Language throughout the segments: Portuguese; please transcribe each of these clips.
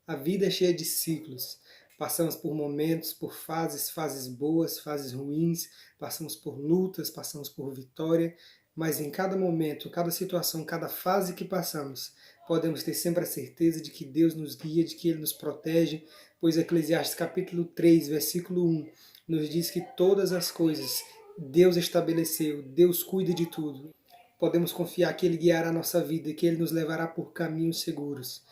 A vida é cheia de ciclos. Passamos por momentos, por fases, fases boas, fases ruins, passamos por lutas, passamos por vitória, mas em cada momento, cada situação, cada fase que passamos, podemos ter sempre a certeza de que Deus nos guia, de que Ele nos protege, pois Eclesiastes capítulo 3, versículo 1, nos diz que todas as coisas Deus estabeleceu, Deus cuida de tudo. Podemos confiar que Ele guiará a nossa vida, que Ele nos levará por caminhos seguros.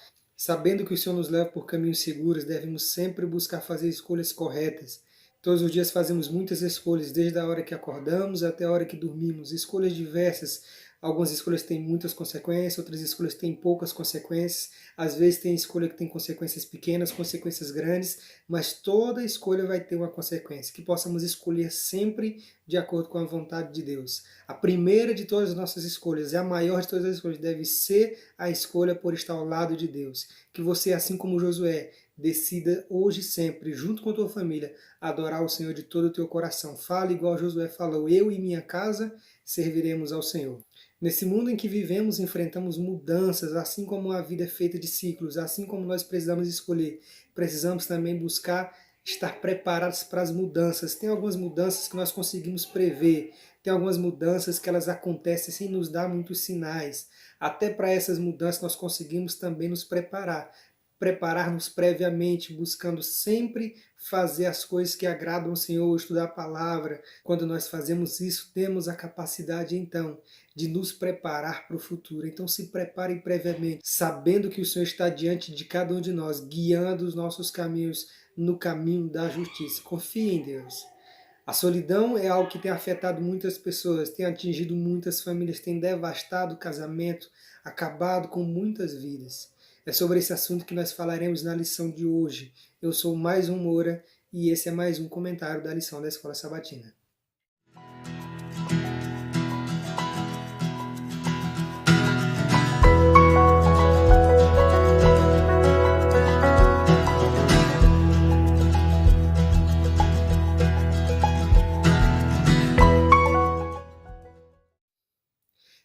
Sabendo que o Senhor nos leva por caminhos seguros, devemos sempre buscar fazer escolhas corretas. Todos os dias fazemos muitas escolhas, desde a hora que acordamos até a hora que dormimos. Escolhas diversas. Algumas escolhas têm muitas consequências, outras escolhas têm poucas consequências. Às vezes tem escolha que tem consequências pequenas, consequências grandes, mas toda escolha vai ter uma consequência. Que possamos escolher sempre de acordo com a vontade de Deus. A primeira de todas as nossas escolhas, a maior de todas as escolhas, deve ser a escolha por estar ao lado de Deus. Que você, assim como Josué, decida hoje e sempre, junto com a tua família, adorar o Senhor de todo o teu coração. Fale igual Josué falou: eu e minha casa serviremos ao Senhor. Nesse mundo em que vivemos, enfrentamos mudanças, assim como a vida é feita de ciclos, assim como nós precisamos escolher, precisamos também buscar estar preparados para as mudanças. Tem algumas mudanças que nós conseguimos prever, tem algumas mudanças que elas acontecem sem nos dar muitos sinais. Até para essas mudanças nós conseguimos também nos preparar-nos previamente, buscando sempre fazer as coisas que agradam ao Senhor, estudar a palavra. Quando nós fazemos isso, temos a capacidade então de nos preparar para o futuro. Então se preparem previamente, sabendo que o Senhor está diante de cada um de nós, guiando os nossos caminhos no caminho da justiça. Confie em Deus. A solidão é algo que tem afetado muitas pessoas, tem atingido muitas famílias, tem devastado o casamento, acabado com muitas vidas. É sobre esse assunto que nós falaremos na lição de hoje. Eu sou mais um Moura e esse é mais um comentário da lição da Escola Sabatina.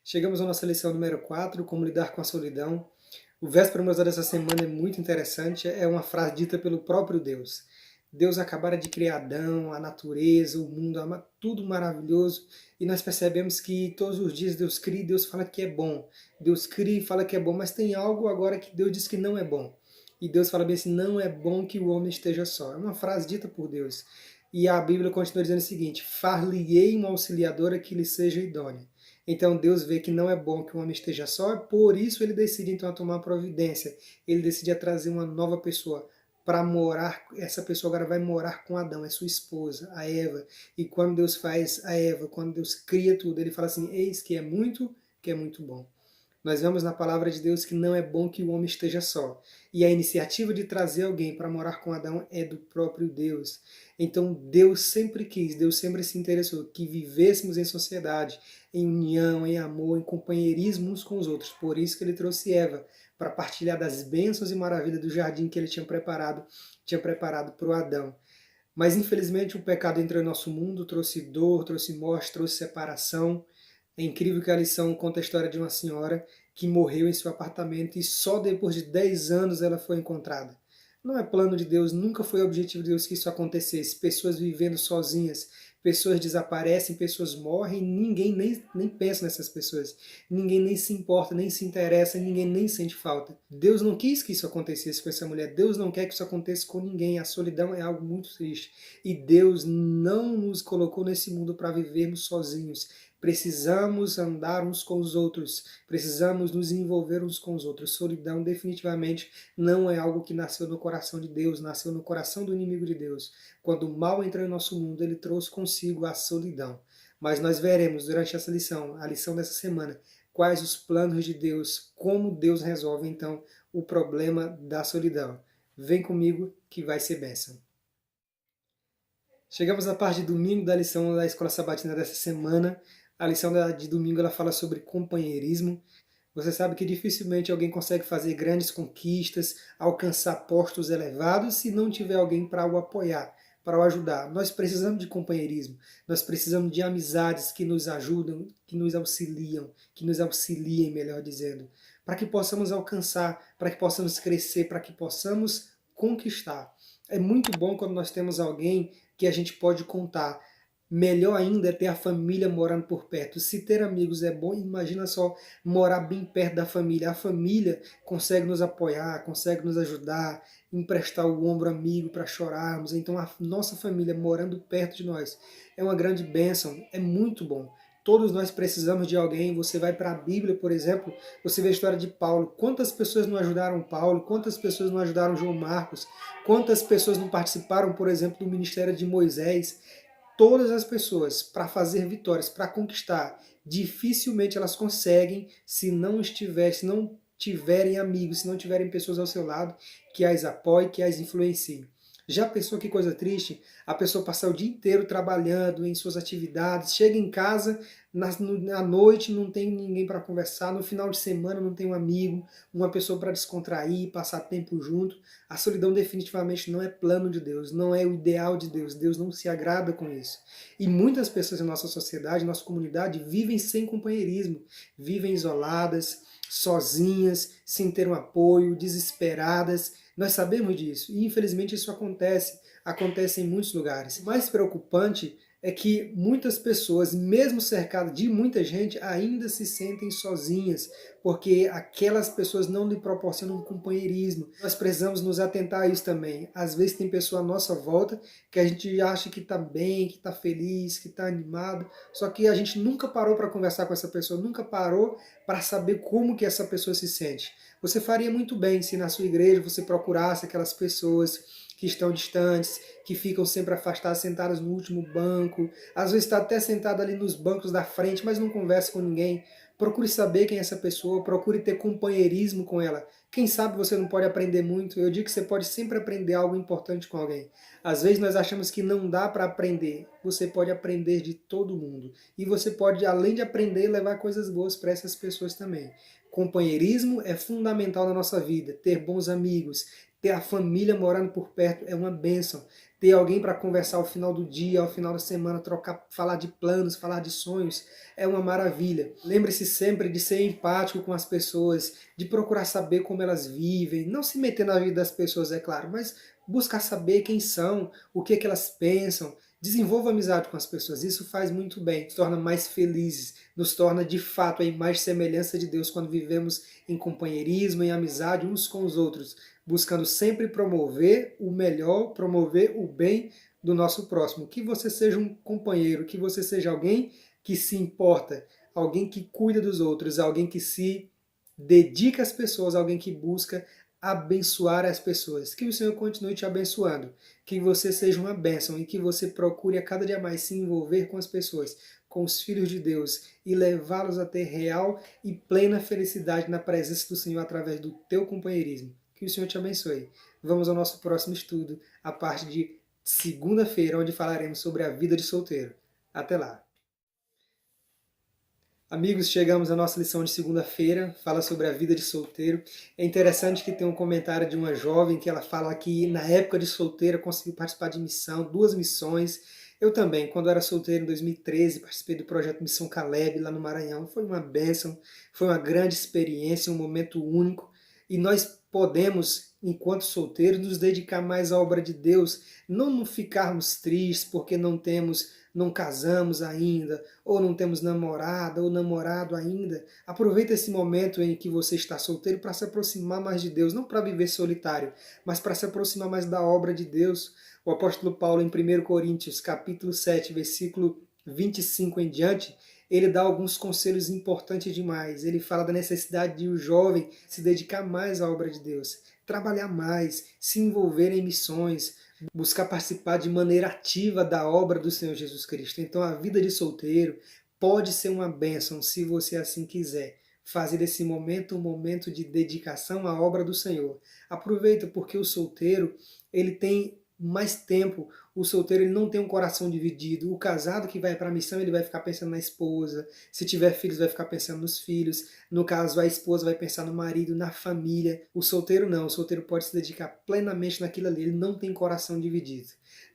Chegamos à nossa lição número 4, como lidar com a solidão. O verso promosor dessa semana é muito interessante, é uma frase dita pelo próprio Deus. Deus acabara de criar Adão, a natureza, o mundo, tudo maravilhoso, e nós percebemos que todos os dias Deus cria e Deus fala que é bom. Deus cria e fala que é bom, mas tem algo agora que Deus diz que não é bom. E Deus fala bem assim: não é bom que o homem esteja só. É uma frase dita por Deus. E a Bíblia continua dizendo o seguinte: far-lhe-ei uma auxiliadora que lhe seja idônea. Então Deus vê que não é bom que o homem esteja só, por isso ele decide então a tomar providência. Ele decide a trazer uma nova pessoa para morar. Essa pessoa agora vai morar com Adão, é sua esposa, a Eva. E quando Deus faz a Eva, quando Deus cria tudo, ele fala assim: eis que é muito bom. Nós vemos na palavra de Deus que não é bom que o homem esteja só. E a iniciativa de trazer alguém para morar com Adão é do próprio Deus. Então Deus sempre quis, Deus sempre se interessou que vivêssemos em sociedade, em união, em amor, em companheirismo uns com os outros. Por isso que ele trouxe Eva, para partilhar das bênçãos e maravilhas do jardim que ele tinha preparado para o Adão. Mas infelizmente o pecado entrou em nosso mundo, trouxe dor, trouxe morte, trouxe separação. É incrível que a lição conta a história de uma senhora que morreu em seu apartamento e só depois de 10 anos ela foi encontrada. Não é plano de Deus, nunca foi objetivo de Deus que isso acontecesse. Pessoas vivendo sozinhas, pessoas desaparecem, pessoas morrem, ninguém nem pensa nessas pessoas. Ninguém nem se importa, nem se interessa, ninguém nem sente falta. Deus não quis que isso acontecesse com essa mulher, Deus não quer que isso aconteça com ninguém. A solidão é algo muito triste. E Deus não nos colocou nesse mundo para vivermos sozinhos. Precisamos andar uns com os outros, precisamos nos envolver uns com os outros. Solidão definitivamente não é algo que nasceu no coração de Deus, nasceu no coração do inimigo de Deus. Quando o mal entrou em nosso mundo, ele trouxe consigo a solidão. Mas nós veremos durante essa lição, a lição dessa semana, quais os planos de Deus, como Deus resolve então o problema da solidão. Vem comigo que vai ser bênção. Chegamos à parte de domingo da lição da Escola Sabatina dessa semana. A lição de domingo ela fala sobre companheirismo. Você sabe que dificilmente alguém consegue fazer grandes conquistas, alcançar postos elevados se não tiver alguém para o apoiar, para o ajudar. Nós precisamos de companheirismo, nós precisamos de amizades que nos ajudam, que nos auxiliem, melhor dizendo. para que possamos alcançar, para que possamos crescer, para que possamos conquistar. É muito bom quando nós temos alguém que a gente pode contar. Melhor ainda é ter a família morando por perto. Se ter amigos é bom, imagina só morar bem perto da família. A família consegue nos apoiar, consegue nos ajudar, emprestar o ombro amigo para chorarmos. Então a nossa família morando perto de nós é uma grande bênção, é muito bom. Todos nós precisamos de alguém. Você vai para a Bíblia, por exemplo, você vê a história de Paulo. Quantas pessoas não ajudaram Paulo? Quantas pessoas não ajudaram João Marcos? Quantas pessoas não participaram, por exemplo, do ministério de Moisés? Todas as pessoas, para fazer vitórias, para conquistar, dificilmente elas conseguem se não tiverem amigos, se não tiverem pessoas ao seu lado que as apoiem, que as influenciem. Já pensou que coisa triste? A pessoa passar o dia inteiro trabalhando em suas atividades, chega em casa, à noite não tem ninguém para conversar, no final de semana não tem um amigo, uma pessoa para descontrair, passar tempo junto. A solidão definitivamente não é plano de Deus, não é o ideal de Deus. Deus não se agrada com isso. E muitas pessoas em nossa sociedade, nossa comunidade, vivem sem companheirismo, vivem isoladas, sozinhas, sem ter um apoio, desesperadas. Nós sabemos disso e infelizmente isso acontece em muitos lugares. O mais preocupante é que muitas pessoas, mesmo cercadas de muita gente, ainda se sentem sozinhas, porque aquelas pessoas não lhe proporcionam um companheirismo. Nós precisamos nos atentar a isso também. Às vezes tem pessoa à nossa volta que a gente acha que está bem, que está feliz, que está animado, só que a gente nunca parou para conversar com essa pessoa, nunca parou para saber como que essa pessoa se sente. Você faria muito bem se na sua igreja você procurasse aquelas pessoas que estão distantes, que ficam sempre afastadas, sentadas no último banco, às vezes está até sentada ali nos bancos da frente, mas não conversa com ninguém. Procure saber quem é essa pessoa, procure ter companheirismo com ela. Quem sabe você não pode aprender muito, eu digo que você pode sempre aprender algo importante com alguém. Às vezes nós achamos que não dá para aprender, você pode aprender de todo mundo. E você pode, além de aprender, levar coisas boas para essas pessoas também. Companheirismo é fundamental na nossa vida, ter bons amigos, ter a família morando por perto é uma bênção. Ter alguém para conversar ao final do dia, ao final da semana, trocar, falar de planos, falar de sonhos, é uma maravilha. Lembre-se sempre de ser empático com as pessoas, de procurar saber como elas vivem, não se meter na vida das pessoas, é claro, mas buscar saber quem são, o que é que elas pensam. Desenvolva amizade com as pessoas, isso faz muito bem, nos torna mais felizes, nos torna de fato a imagem e semelhança de Deus quando vivemos em companheirismo, em amizade uns com os outros, buscando sempre promover o melhor, promover o bem do nosso próximo. Que você seja um companheiro, que você seja alguém que se importa, alguém que cuida dos outros, alguém que se dedica às pessoas, alguém que busca abençoar as pessoas. Que o Senhor continue te abençoando, que você seja uma bênção e que você procure a cada dia mais se envolver com as pessoas, com os filhos de Deus e levá-los a ter real e plena felicidade na presença do Senhor através do teu companheirismo. Que o Senhor te abençoe. Vamos ao nosso próximo estudo, a parte de segunda-feira, onde falaremos sobre a vida de solteiro. Até lá! Amigos, chegamos à nossa lição de segunda-feira, fala sobre a vida de solteiro. É interessante que tem um comentário de uma jovem que ela fala que na época de solteira conseguiu participar de missão, 2 missões. Eu também, quando era solteiro em 2013, participei do projeto Missão Caleb lá no Maranhão. Foi uma bênção, foi uma grande experiência, um momento único. E nós podemos, enquanto solteiros, nos dedicar mais à obra de Deus, não ficarmos tristes porque não casamos ainda, ou não temos namorada ou namorado ainda. Aproveita esse momento em que você está solteiro para se aproximar mais de Deus, não para viver solitário, mas para se aproximar mais da obra de Deus. O apóstolo Paulo, em 1 Coríntios, capítulo 7, versículo 25 em diante, ele dá alguns conselhos importantes demais. Ele fala da necessidade de o jovem se dedicar mais à obra de Deus, trabalhar mais, se envolver em missões, buscar participar de maneira ativa da obra do Senhor Jesus Cristo. Então a vida de solteiro pode ser uma bênção se você assim quiser. Fazer desse momento um momento de dedicação à obra do Senhor. Aproveita, porque o solteiro ele tem mais tempo. O solteiro ele não tem um coração dividido. O casado que vai para a missão ele vai ficar pensando na esposa. Se tiver filhos vai ficar pensando nos filhos. No caso a esposa vai pensar no marido, na família. O solteiro não. O solteiro pode se dedicar plenamente naquilo ali. Ele não tem coração dividido.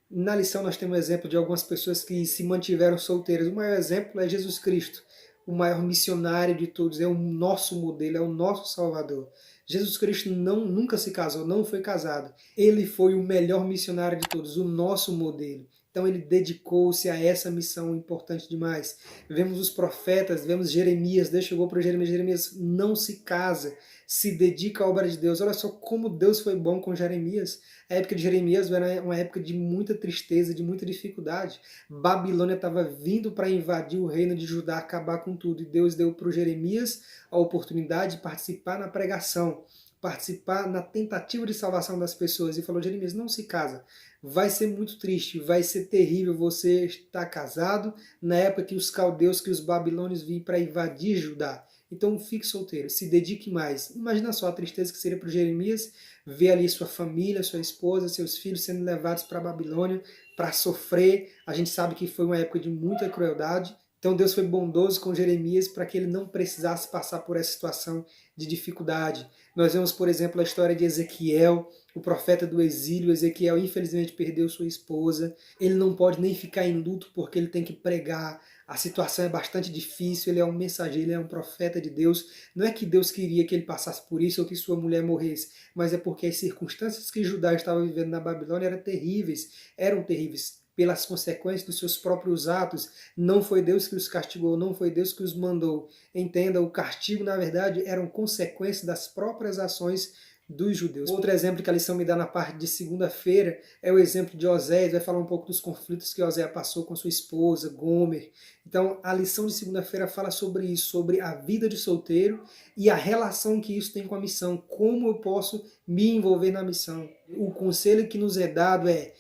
Na lição nós temos um exemplo de algumas pessoas que se mantiveram solteiras. O maior exemplo é Jesus Cristo. o maior missionário de todos, é o nosso modelo, é o nosso Salvador. Jesus Cristo nunca se casou, não foi casado. Ele foi o melhor missionário de todos, o nosso modelo. Então ele dedicou-se a essa missão importante demais. Vemos os profetas, vemos Jeremias, Deus chegou para Jeremias não se casa, se dedica à obra de Deus. Olha só como Deus foi bom com Jeremias. A época de Jeremias era uma época de muita tristeza, de muita dificuldade. Babilônia estava vindo para invadir o reino de Judá, acabar com tudo. E Deus deu para Jeremias a oportunidade de participar na pregação, participar na tentativa de salvação das pessoas. E falou, Jeremias, não se casa. Vai ser muito triste, vai ser terrível você estar casado na época que os caldeus, que os babilônios vinham para invadir Judá. Então fique solteiro, se dedique mais. Imagina só a tristeza que seria para Jeremias ver ali sua família, sua esposa, seus filhos sendo levados para a Babilônia para sofrer. A gente sabe que foi uma época de muita crueldade. Então Deus foi bondoso com Jeremias para que ele não precisasse passar por essa situação de dificuldade. Nós vemos, por exemplo, a história de Ezequiel, o profeta do exílio. Ezequiel infelizmente perdeu sua esposa. Ele não pode nem ficar em luto porque ele tem que pregar. A situação é bastante difícil, ele é um mensageiro, ele é um profeta de Deus. Não é que Deus queria que ele passasse por isso ou que sua mulher morresse, mas é porque as circunstâncias que Judá estava vivendo na Babilônia eram terríveis pelas consequências dos seus próprios atos. Não foi Deus que os castigou, não foi Deus que os mandou. Entenda, o castigo, na verdade, eram consequências das próprias ações dos judeus. Outro exemplo que a lição me dá na parte de segunda-feira é o exemplo de Oséias, vai falar um pouco dos conflitos que Oséias passou com sua esposa, Gomer. Então, a lição de segunda-feira fala sobre isso, sobre a vida de solteiro e a relação que isso tem com a missão, como eu posso me envolver na missão. O conselho que nos é dado é: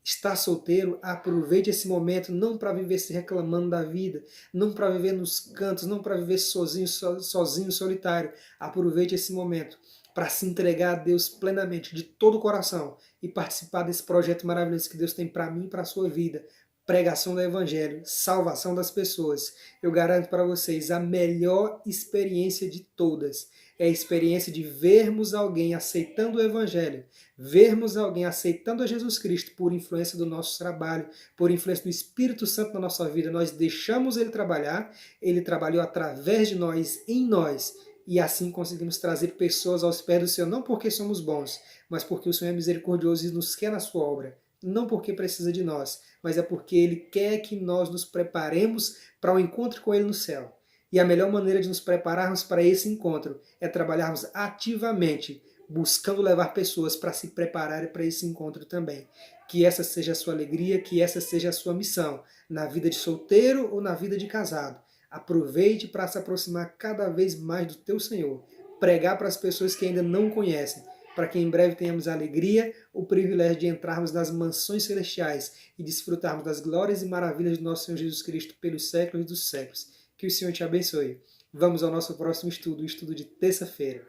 está solteiro, aproveite esse momento não para viver se reclamando da vida, não para viver nos cantos, não para viver sozinho, solitário. Aproveite esse momento para se entregar a Deus plenamente, de todo o coração, e participar desse projeto maravilhoso que Deus tem para mim e para a sua vida. Pregação do Evangelho, salvação das pessoas. Eu garanto para vocês, a melhor experiência de todas é a experiência de vermos alguém aceitando o Evangelho, vermos alguém aceitando a Jesus Cristo por influência do nosso trabalho, por influência do Espírito Santo na nossa vida. Nós deixamos Ele trabalhar, Ele trabalhou através de nós, em nós, e assim conseguimos trazer pessoas aos pés do Senhor, não porque somos bons, mas porque o Senhor é misericordioso e nos quer na sua obra. Não porque precisa de nós, mas é porque Ele quer que nós nos preparemos para o encontro com Ele no céu. E a melhor maneira de nos prepararmos para esse encontro é trabalharmos ativamente, buscando levar pessoas para se prepararem para esse encontro também. Que essa seja a sua alegria, que essa seja a sua missão, na vida de solteiro ou na vida de casado. Aproveite para se aproximar cada vez mais do teu Senhor. Pregar para as pessoas que ainda não conhecem, para que em breve tenhamos a alegria, o privilégio de entrarmos nas mansões celestiais e desfrutarmos das glórias e maravilhas do nosso Senhor Jesus Cristo pelos séculos dos séculos. Que o Senhor te abençoe. Vamos ao nosso próximo estudo, o estudo de terça-feira.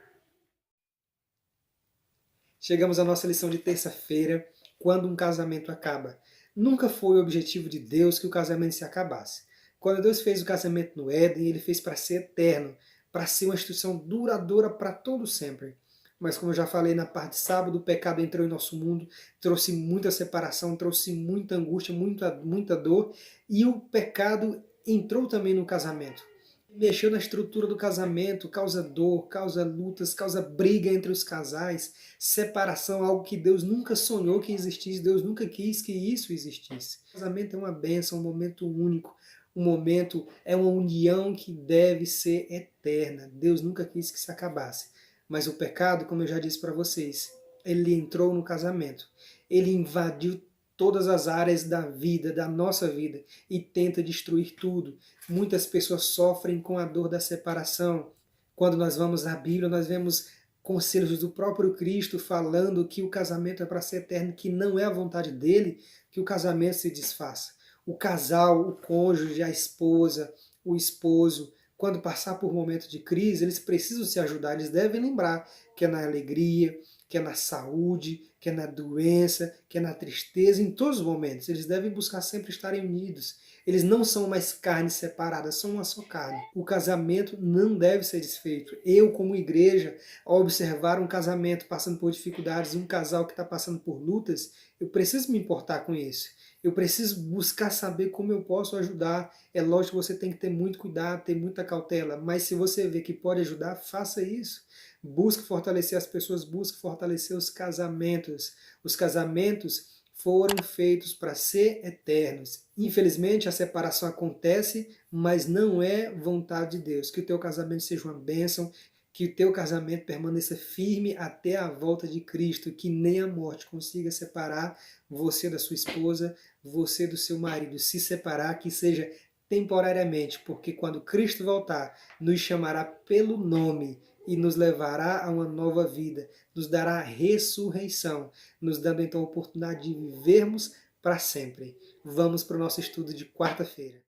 Chegamos à nossa lição de terça-feira, quando um casamento acaba. Nunca foi o objetivo de Deus que o casamento se acabasse. Quando Deus fez o casamento no Éden, Ele fez para ser eterno, para ser uma instituição duradoura para todo sempre. Mas como eu já falei na parte de sábado, o pecado entrou em nosso mundo, trouxe muita separação, trouxe muita angústia, muita dor, e o pecado entrou também no casamento. Mexeu na estrutura do casamento, causa dor, causa lutas, causa briga entre os casais, separação, algo que Deus nunca sonhou que existisse, Deus nunca quis que isso existisse. O casamento é uma bênção, um momento único, um momento, é uma união que deve ser eterna. Deus nunca quis que se acabasse. Mas o pecado, como eu já disse para vocês, ele entrou no casamento. Ele invadiu todas as áreas da vida, da nossa vida, e tenta destruir tudo. Muitas pessoas sofrem com a dor da separação. Quando nós vamos à Bíblia, nós vemos conselhos do próprio Cristo falando que o casamento é para ser eterno, que não é a vontade dele que o casamento se desfaça. O casal, o cônjuge, a esposa, o esposo, quando passar por momentos de crise, eles precisam se ajudar, eles devem lembrar que é na alegria, que é na saúde, que é na doença, que é na tristeza, em todos os momentos. Eles devem buscar sempre estarem unidos. Eles não são mais carnes separadas, são uma só carne. O casamento não deve ser desfeito. Eu, como igreja, ao observar um casamento passando por dificuldades e um casal que está passando por lutas, eu preciso me importar com isso. Eu preciso buscar saber como eu posso ajudar. É lógico que você tem que ter muito cuidado, ter muita cautela, mas se você vê que pode ajudar, faça isso. Busque fortalecer as pessoas, busque fortalecer os casamentos. Os casamentos foram feitos para ser eternos. Infelizmente, a separação acontece, mas não é vontade de Deus. Que o teu casamento seja uma bênção, que o teu casamento permaneça firme até a volta de Cristo, que nem a morte consiga separar você da sua esposa, você do seu marido. Se separar, que seja temporariamente, porque quando Cristo voltar, nos chamará pelo nome e nos levará a uma nova vida, nos dará ressurreição, nos dando então a oportunidade de vivermos para sempre. Vamos para o nosso estudo de quarta-feira.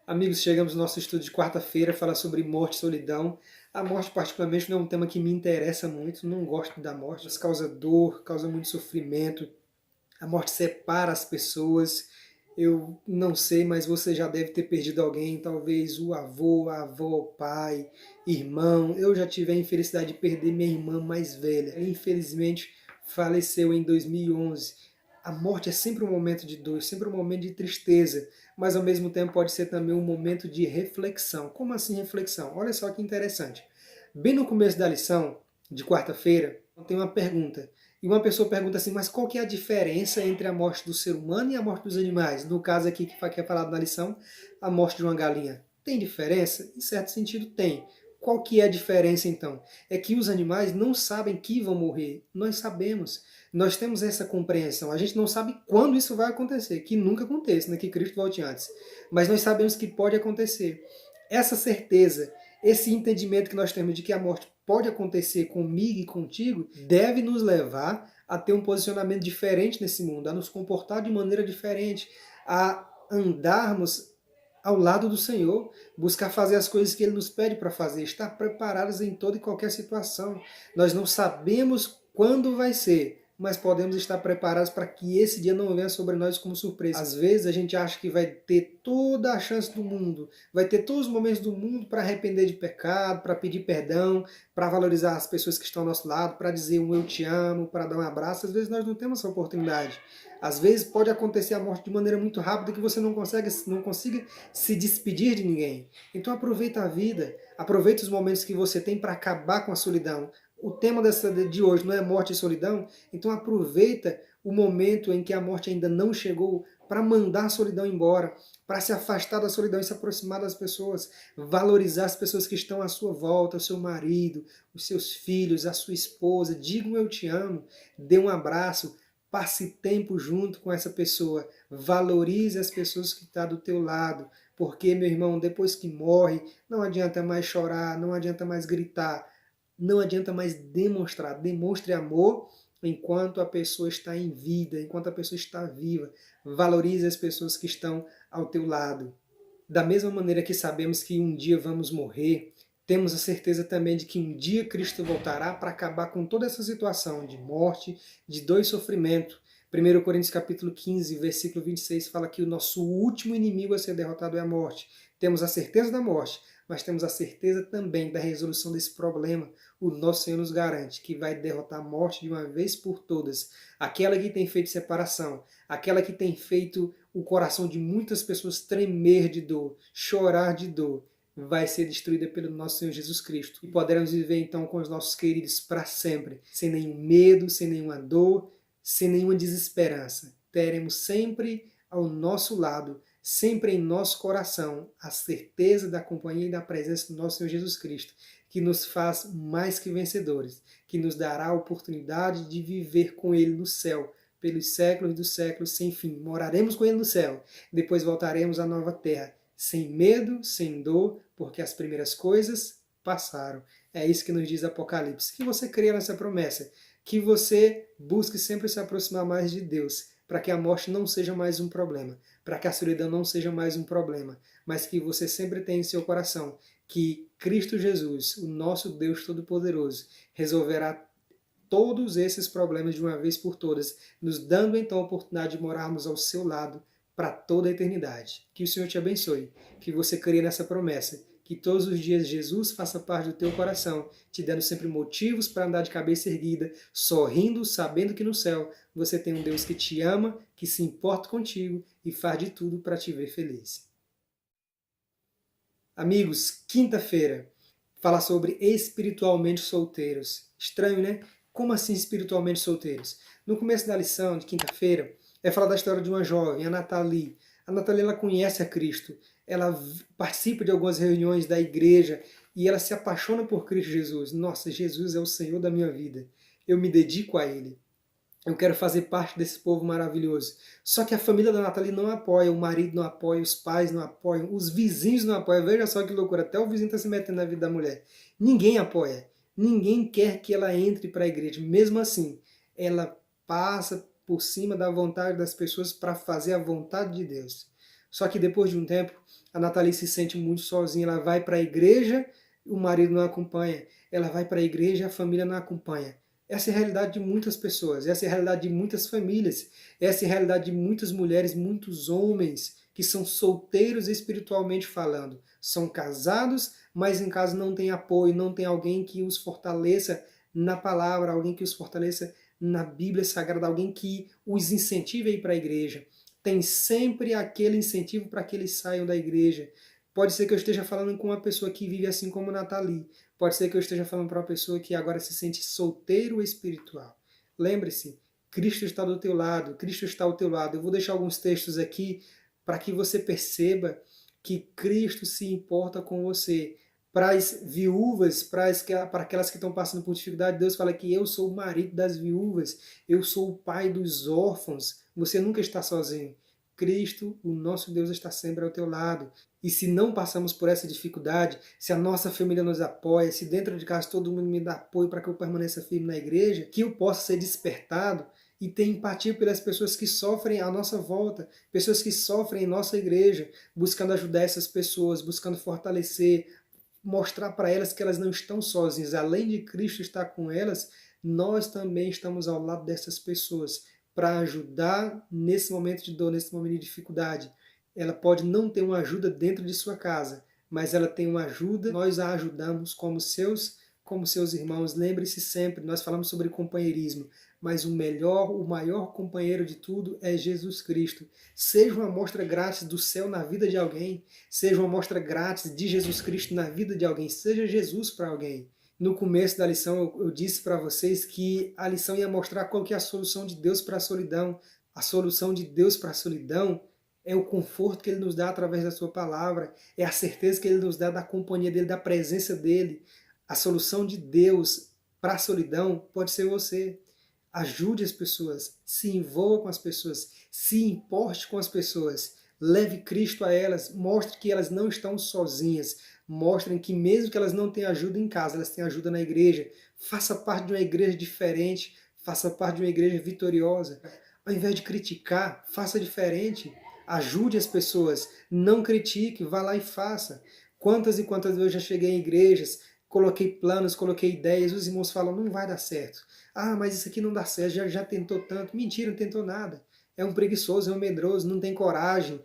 Amigos, chegamos no nosso estudo de quarta-feira, fala sobre morte e solidão. A morte, particularmente, não é um tema que me interessa muito, não gosto da morte, mas causa dor, causa muito sofrimento. A morte separa as pessoas. Eu não sei, mas você já deve ter perdido alguém, talvez o avô, a avó, o pai, irmão. Eu já tive a infelicidade de perder minha irmã mais velha. Infelizmente, faleceu em 2011. A morte é sempre um momento de dor, sempre um momento de tristeza, mas ao mesmo tempo pode ser também um momento de reflexão. Como assim reflexão? Olha só que interessante. Bem no começo da lição, de quarta-feira, tem uma pergunta. E uma pessoa pergunta assim, mas qual que é a diferença entre a morte do ser humano e a morte dos animais? No caso aqui que é falado na lição, a morte de uma galinha. Tem diferença? Em certo sentido tem. Qual que é a diferença então? É que os animais não sabem que vão morrer. Nós sabemos. Nós temos essa compreensão. A gente não sabe quando isso vai acontecer. Que nunca aconteça, né? Que Cristo volte antes. Mas nós sabemos que pode acontecer. Essa certeza, esse entendimento que nós temos de que a morte pode acontecer comigo e contigo, deve nos levar a ter um posicionamento diferente nesse mundo, a nos comportar de maneira diferente, a andarmos ao lado do Senhor, buscar fazer as coisas que Ele nos pede para fazer, estar preparados em toda e qualquer situação. Nós não sabemos quando vai ser, mas podemos estar preparados para que esse dia não venha sobre nós como surpresa. Às vezes a gente acha que vai ter toda a chance do mundo, vai ter todos os momentos do mundo para arrepender de pecado, para pedir perdão, para valorizar as pessoas que estão ao nosso lado, para dizer um eu te amo, para dar um abraço. Às vezes nós não temos essa oportunidade. Às vezes pode acontecer a morte de maneira muito rápida que você não consiga se despedir de ninguém. Então aproveita a vida, aproveita os momentos que você tem para acabar com a solidão. O tema de hoje não é morte e solidão, então aproveita o momento em que a morte ainda não chegou para mandar a solidão embora, para se afastar da solidão e se aproximar das pessoas, valorizar as pessoas que estão à sua volta, o seu marido, os seus filhos, a sua esposa, diga um eu te amo, dê um abraço, passe tempo junto com essa pessoa, valorize as pessoas que estão do teu lado, porque, meu irmão, depois que morre, não adianta mais chorar, não adianta mais gritar, não adianta mais demonstrar. Demonstre amor enquanto a pessoa está em vida, enquanto a pessoa está viva. Valorize as pessoas que estão ao teu lado. Da mesma maneira que sabemos que um dia vamos morrer, temos a certeza também de que um dia Cristo voltará para acabar com toda essa situação de morte, de dor e sofrimento. 1 Coríntios capítulo 15, versículo 26 fala que o nosso último inimigo a ser derrotado é a morte. Temos a certeza da morte, mas temos a certeza também da resolução desse problema. O nosso Senhor nos garante que vai derrotar a morte de uma vez por todas. Aquela que tem feito separação, aquela que tem feito o coração de muitas pessoas tremer de dor, chorar de dor, vai ser destruída pelo nosso Senhor Jesus Cristo. E poderemos viver então com os nossos queridos para sempre, sem nenhum medo, sem nenhuma dor, sem nenhuma desesperança. Teremos sempre ao nosso lado, sempre em nosso coração, a certeza da companhia e da presença do nosso Senhor Jesus Cristo, que nos faz mais que vencedores, que nos dará a oportunidade de viver com Ele no céu, pelos séculos dos séculos sem fim. Moraremos com Ele no céu, depois voltaremos à nova terra, sem medo, sem dor, porque as primeiras coisas passaram. É isso que nos diz Apocalipse. Que você creia nessa promessa, que você busque sempre se aproximar mais de Deus, para que a morte não seja mais um problema, para que a solidão não seja mais um problema, mas que você sempre tenha em seu coração que Cristo Jesus, o nosso Deus Todo-Poderoso, resolverá todos esses problemas de uma vez por todas, nos dando então a oportunidade de morarmos ao seu lado para toda a eternidade. Que o Senhor te abençoe, que você creia nessa promessa, que todos os dias Jesus faça parte do teu coração, te dando sempre motivos para andar de cabeça erguida, sorrindo, sabendo que no céu você tem um Deus que te ama, que se importa contigo e faz de tudo para te ver feliz. Amigos, quinta-feira, fala sobre espiritualmente solteiros. Estranho, né? Como assim espiritualmente solteiros? No começo da lição de quinta-feira, é falar da história de uma jovem, a Nathalie. A Nathalie, ela conhece a Cristo, ela participa de algumas reuniões da igreja e ela se apaixona por Cristo Jesus. Nossa, Jesus é o Senhor da minha vida. Eu me dedico a Ele. Eu quero fazer parte desse povo maravilhoso. Só que a família da Nathalie não apoia, o marido não apoia, os pais não apoiam, os vizinhos não apoiam. Veja só que loucura, até o vizinho está se metendo na vida da mulher. Ninguém apoia. Ninguém quer que ela entre para a igreja. Mesmo assim, ela passa por cima da vontade das pessoas para fazer a vontade de Deus. Só que depois de um tempo, a Nathalie se sente muito sozinha. Ela vai para a igreja, o marido não acompanha. Ela vai para a igreja, a família não acompanha. Essa é a realidade de muitas pessoas, essa é a realidade de muitas famílias, essa é a realidade de muitas mulheres, muitos homens que são solteiros espiritualmente falando. São casados, mas em casa não tem apoio, não tem alguém que os fortaleça na palavra, alguém que os fortaleça na Bíblia Sagrada, alguém que os incentive a ir para a igreja. Tem sempre aquele incentivo para que eles saiam da igreja. Pode ser que eu esteja falando com uma pessoa que vive assim como Nathalie. Pode ser que eu esteja falando para uma pessoa que agora se sente solteiro espiritual. Lembre-se, Cristo está do teu lado, Cristo está ao teu lado. Eu vou deixar alguns textos aqui para que você perceba que Cristo se importa com você. Para as viúvas, para aquelas que estão passando por dificuldade, Deus fala que eu sou o marido das viúvas, eu sou o pai dos órfãos. Você nunca está sozinho. Cristo, o nosso Deus, está sempre ao teu lado. E se não passamos por essa dificuldade, se a nossa família nos apoia, se dentro de casa todo mundo me dá apoio para que eu permaneça firme na igreja, que eu possa ser despertado e ter empatia pelas pessoas que sofrem à nossa volta, pessoas que sofrem em nossa igreja, buscando ajudar essas pessoas, buscando fortalecer, mostrar para elas que elas não estão sozinhas. Além de Cristo estar com elas, nós também estamos ao lado dessas pessoas para ajudar nesse momento de dor, nesse momento de dificuldade. Ela pode não ter uma ajuda dentro de sua casa, mas ela tem uma ajuda, nós a ajudamos como seus irmãos. Lembre-se sempre, nós falamos sobre companheirismo, mas o maior companheiro de tudo é Jesus Cristo. Seja uma amostra grátis do céu na vida de alguém, seja uma amostra grátis de Jesus Cristo na vida de alguém, seja Jesus para alguém. No começo da lição eu disse para vocês que a lição ia mostrar qual que é a solução de Deus para a solidão. A solução de Deus para a solidão é o conforto que Ele nos dá através da sua palavra, é a certeza que Ele nos dá da companhia dEle, da presença dEle. A solução de Deus para a solidão pode ser você. Ajude as pessoas, se envolva com as pessoas, se importe com as pessoas, leve Cristo a elas, mostre que elas não estão sozinhas, mostrem que mesmo que elas não tenham ajuda em casa, elas têm ajuda na igreja. Faça parte de uma igreja diferente, faça parte de uma igreja vitoriosa. Ao invés de criticar, faça diferente. Ajude as pessoas, não critique, vá lá e faça. Quantas e quantas vezes eu já cheguei em igrejas, coloquei planos, coloquei ideias, os irmãos falam, não vai dar certo. Ah, mas isso aqui não dá certo, já tentou tanto. Mentira, não tentou nada. É um preguiçoso, é um medroso, não tem coragem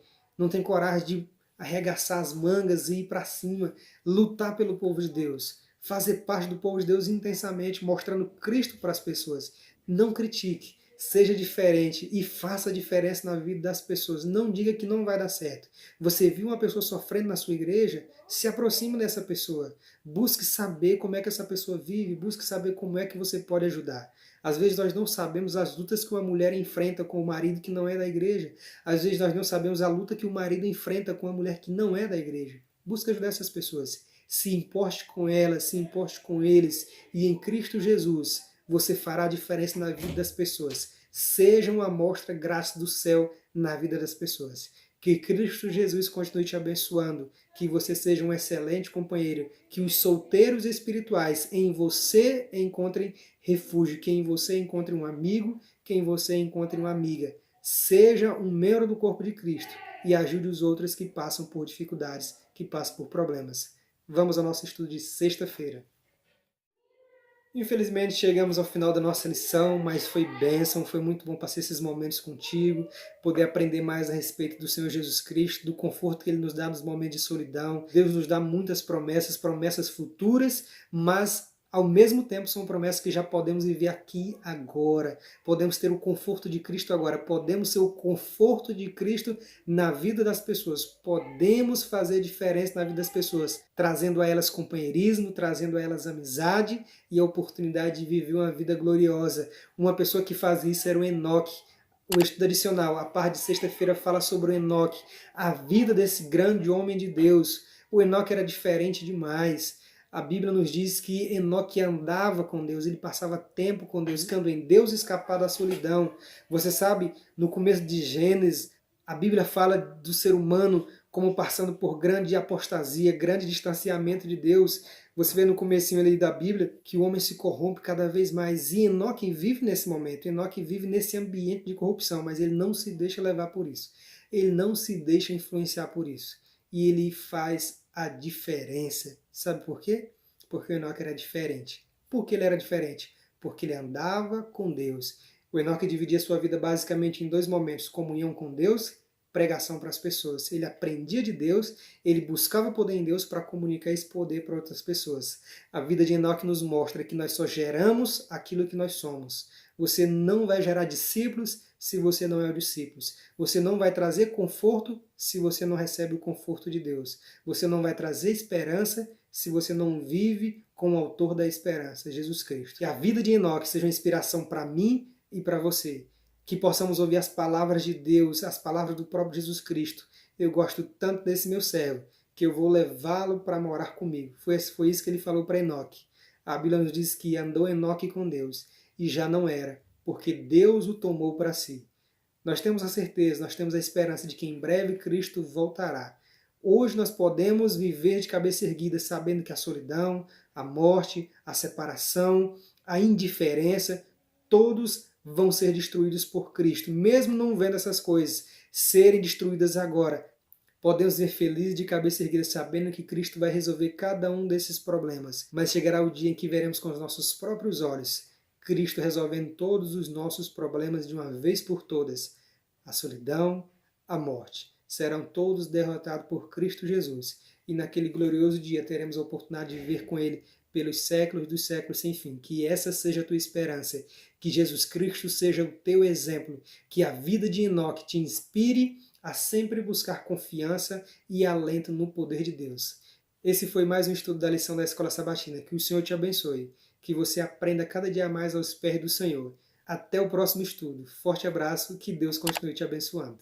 de arregaçar as mangas e ir para cima, lutar pelo povo de Deus, fazer parte do povo de Deus intensamente, mostrando Cristo para as pessoas. Não critique. Seja diferente e faça a diferença na vida das pessoas. Não diga que não vai dar certo. Você viu uma pessoa sofrendo na sua igreja? Se aproxime dessa pessoa. Busque saber como é que essa pessoa vive. Busque saber como é que você pode ajudar. Às vezes nós não sabemos as lutas que uma mulher enfrenta com o marido que não é da igreja. Às vezes nós não sabemos a luta que o marido enfrenta com a mulher que não é da igreja. Busque ajudar essas pessoas. Se importe com elas, se importe com eles. E em Cristo Jesus, você fará a diferença na vida das pessoas. Seja uma amostra grátis do céu na vida das pessoas. Que Cristo Jesus continue te abençoando, que você seja um excelente companheiro, que os solteiros espirituais em você encontrem refúgio, que em você encontre um amigo, que em você encontre uma amiga. Seja um membro do corpo de Cristo e ajude os outros que passam por dificuldades, que passam por problemas. Vamos ao nosso estudo de sexta-feira. Infelizmente chegamos ao final da nossa lição, mas foi bênção, foi muito bom passar esses momentos contigo, poder aprender mais a respeito do Senhor Jesus Cristo, do conforto que Ele nos dá nos momentos de solidão. Deus nos dá muitas promessas, promessas futuras, mas ao mesmo tempo são promessas que já podemos viver aqui agora. Podemos ter o conforto de Cristo agora, podemos ser o conforto de Cristo na vida das pessoas, podemos fazer diferença na vida das pessoas, trazendo a elas companheirismo, trazendo a elas amizade e a oportunidade de viver uma vida gloriosa. Uma pessoa que faz isso era o Enoque. O estudo adicional, a parte de sexta-feira, fala sobre o Enoque, a vida desse grande homem de Deus. O Enoque era diferente demais. A Bíblia nos diz que Enoque andava com Deus, ele passava tempo com Deus, buscando em Deus escapar da solidão. Você sabe, no começo de Gênesis, a Bíblia fala do ser humano como passando por grande apostasia, grande distanciamento de Deus. Você vê no comecinho ali da Bíblia que o homem se corrompe cada vez mais. E Enoque vive nesse momento, Enoque vive nesse ambiente de corrupção, mas ele não se deixa levar por isso. Ele não se deixa influenciar por isso. E ele faz a diferença. Sabe por quê? Porque o Enoque era diferente. Por que ele era diferente? Porque ele andava com Deus. O Enoque dividia sua vida basicamente em dois momentos: comunhão com Deus, pregação para as pessoas. Ele aprendia de Deus, ele buscava poder em Deus para comunicar esse poder para outras pessoas. A vida de Enoque nos mostra que nós só geramos aquilo que nós somos. Você não vai gerar discípulos se você não é o discípulo. Você não vai trazer conforto se você não recebe o conforto de Deus. Você não vai trazer esperança se você não vive com o autor da esperança, Jesus Cristo. Que a vida de Enoque seja uma inspiração para mim e para você. Que possamos ouvir as palavras de Deus, as palavras do próprio Jesus Cristo. Eu gosto tanto desse meu servo, que eu vou levá-lo para morar comigo. Foi isso que ele falou para Enoque. A Bíblia nos diz que andou Enoque com Deus, e já não era, porque Deus o tomou para si. Nós temos a certeza, nós temos a esperança de que em breve Cristo voltará. Hoje nós podemos viver de cabeça erguida, sabendo que a solidão, a morte, a separação, a indiferença, todos vão ser destruídos por Cristo. Mesmo não vendo essas coisas serem destruídas agora, podemos ser felizes de cabeça erguida, sabendo que Cristo vai resolver cada um desses problemas. Mas chegará o dia em que veremos com os nossos próprios olhos Cristo resolvendo todos os nossos problemas de uma vez por todas. A solidão, a morte. Serão todos derrotados por Cristo Jesus. E naquele glorioso dia teremos a oportunidade de viver com Ele pelos séculos dos séculos sem fim. Que essa seja a tua esperança. Que Jesus Cristo seja o teu exemplo. Que a vida de Enoque te inspire a sempre buscar confiança e alento no poder de Deus. Esse foi mais um estudo da lição da Escola Sabatina. Que o Senhor te abençoe. Que você aprenda cada dia mais aos pés do Senhor. Até o próximo estudo. Forte abraço, que Deus continue te abençoando.